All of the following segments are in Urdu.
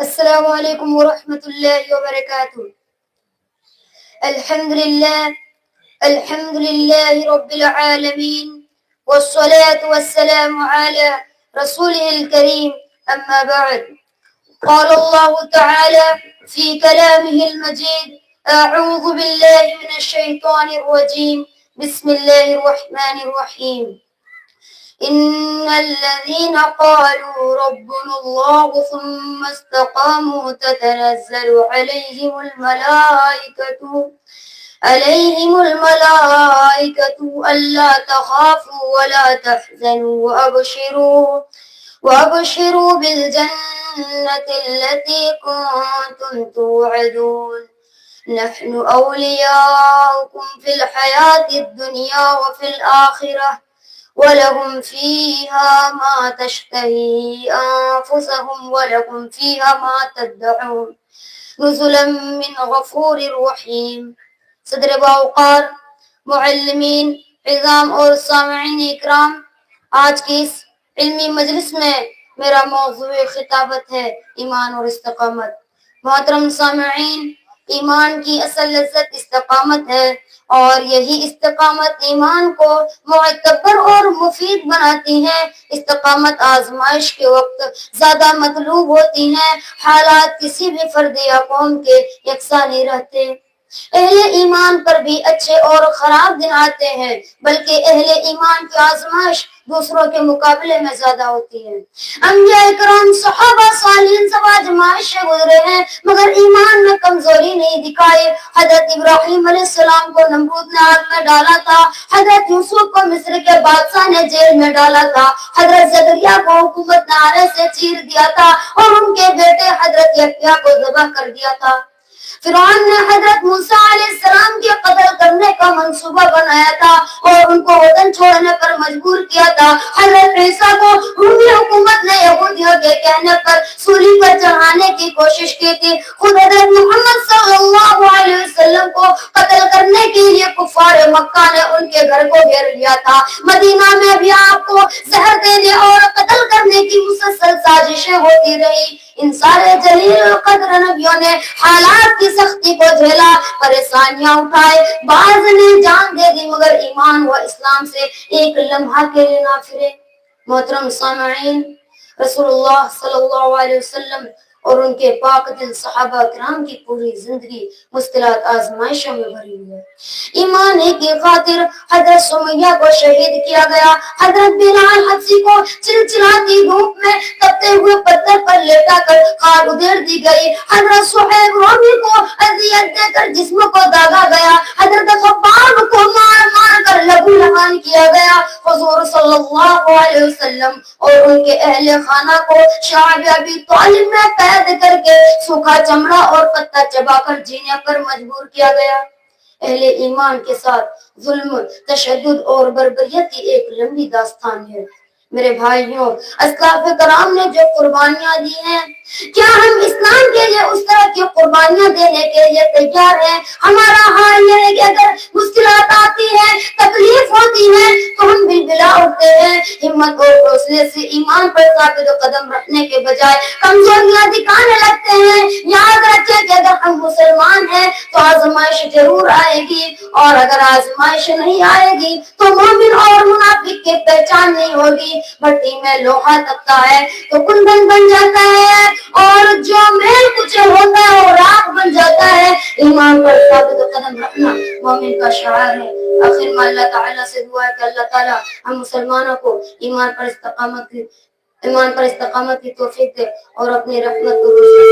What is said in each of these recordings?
السلام علیکم ورحمۃ اللہ وبرکاتہ. الحمد للہ رب العالمین والصلاة والسلام على رسوله الكريم. أما بعد، قال الله تعالى في كلامه المجيد: أعوذ بالله من الشيطان الرجيم، بسم الله الرحمن الرحيم. إن الذين قالوا ربنا الله ثم استقاموا تتنزل عليهم الملائكة ألا تخافوا ولا تحزنوا وأبشروا بالجنة التي كنتم توعدون. نحن أولياؤكم في الحياة الدنيا وفي الآخرة وَلَهُمْ فِيهَا مَا تَشْتَهِي أَنفُسُهُمْ وَلَكُمْ فِيهَا مَا تَدَّعُونَ نُزُلًا مِّنْ غَفُورٍ رَّحِيمٍ. صدر باوقار معلمین عظام اور سامعین اکرام، آج کی اس علمی مجلس میں میرا موضوع خطابت ہے ایمان اور استقامت. محترم سامعین، ایمان کی اصل لذت استقامت ہے، اور یہی استقامت ایمان کو معتبر اور مفید بناتی ہے. استقامت آزمائش کے وقت زیادہ مطلوب ہوتی ہے. حالات کسی بھی فرد یا قوم کے یکساں نہیں رہتے. اہل ایمان پر بھی اچھے اور خراب دن آتے ہیں، بلکہ اہل ایمان کی آزمائش دوسروں کے مقابلے میں زیادہ ہوتی ہے. انبیاء اکرام، صحابہ، صالحین سب آزمائش سے گزرے ہیں مگر ایمان میں کمزوری نہیں دکھائی. حضرت ابراہیم علیہ السلام کو نمرود نے آگ میں ڈالا تھا، حضرت یوسف کو مصر کے بادشاہ نے جیل میں ڈالا تھا، حضرت زکریا کو حکومت نے آرے سے چیر دیا تھا، اور ان کے بیٹے حضرت یحییٰ کو ذبح کر دیا تھا. فرعون نے حضرت موسیٰ علیہ السلام کے قتل کرنے کا منصوبہ بنایا تھا اور ان کو وطن چھوڑنے پر مجبور کیا تھا. حضرت عیسیٰ کو رومی حکومت نے یہودیوں کے کہنے پر سولی پر چڑھانے کی کوشش کی تھی. خود حضرت محمد صلی اللہ علیہ وسلم کو قتل کرنے کے لیے کفار مکہ نے ان کے گھر کو گھیر لیا تھا. مدینہ میں بھی آپ کو زہر دینے اور قتل کرنے کی مسلسل سازشیں ہوتی رہی. ان سارے جلیل القدر نبیوں نے حالات کی سختی کو جھیلا، پریشانیاں اٹھائے، بعض نے جان دے دی مگر ایمان و اسلام سے ایک لمحہ کے لیے نہ پھرے. محترم سامعین، رسول اللہ صلی اللہ علیہ وسلم اور ان کے پاک دل صحابہ کرام کی پوری زندگی مشکلات آزمائشوں میں بھری ہوئی ہے. ایمان کی خاطر حضرت سمیہ کو شہید کیا گیا، حضرت بلال حبشی کو چلچلاتی دھوپ میں تپتے ہوئے پتھر پر لیٹا کر خار ادھیڑ دی گئی، حضرت صہیب رومی کو اذیت دے کر جسم کو داغا گیا، حضرت خباب کو مار مار کر لہو لہان کیا گیا. حضور صلی اللہ علیہ وسلم اور ان کے اہل خانہ کو شعب ابی طالب میں قید کر کے سوکھا چمڑا اور پتا چبا کر جینے پر مجبور کیا گیا. اہل ایمان کے ساتھ ظلم، تشدد اور بربریت کی ایک لمبی داستان ہے. میرے بھائیوں، اسلاف کرام نے جو قربانیاں دی ہیں، کیا ہم اسلام کے لیے اس طرح کی قربانیاں دینے کے لیے تیار ہیں؟ ہمارا حال یہ ہے کہ اگر مشکلات آتی ہیں، تکلیف ہوتی ہے تو ہم بلبلا اٹھتے ہیں. ہمت اور حوصلے سے ایمان پر ثابت قدم رکھنے کے بجائے کمزوریاں دکھانے لگتے ہیں. یاد رکھیں کہ اگر ہم مسلمان ہیں تو آزمائش ضرور آئے گی، اور اگر آزمائش نہیں آئے گی تو مومن اور منافق کی پہچان نہیں ہوگی. بھٹی میں لوہا تپتا ہے تو کندن بن جاتا ہے، اور جو میل کچل ہوتا ہے وہ راکھ بن جاتا ہے. ایمان پر ثابت قدم رکھنا مومن کا شعار ہے. آخر میں اللہ تعالیٰ سے دعا ہے کہ اللہ تعالیٰ ہم مسلمانوں کو ایمان پر استقامت کی توفیق دے اور اپنی رحمت کو روشن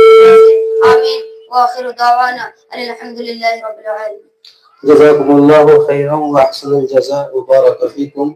دے. آمین. وآخر دعوانا الحمدللہ رب العالمین. جزاکم اللہ خیرا واحسن الجزاء وبارک فیکم.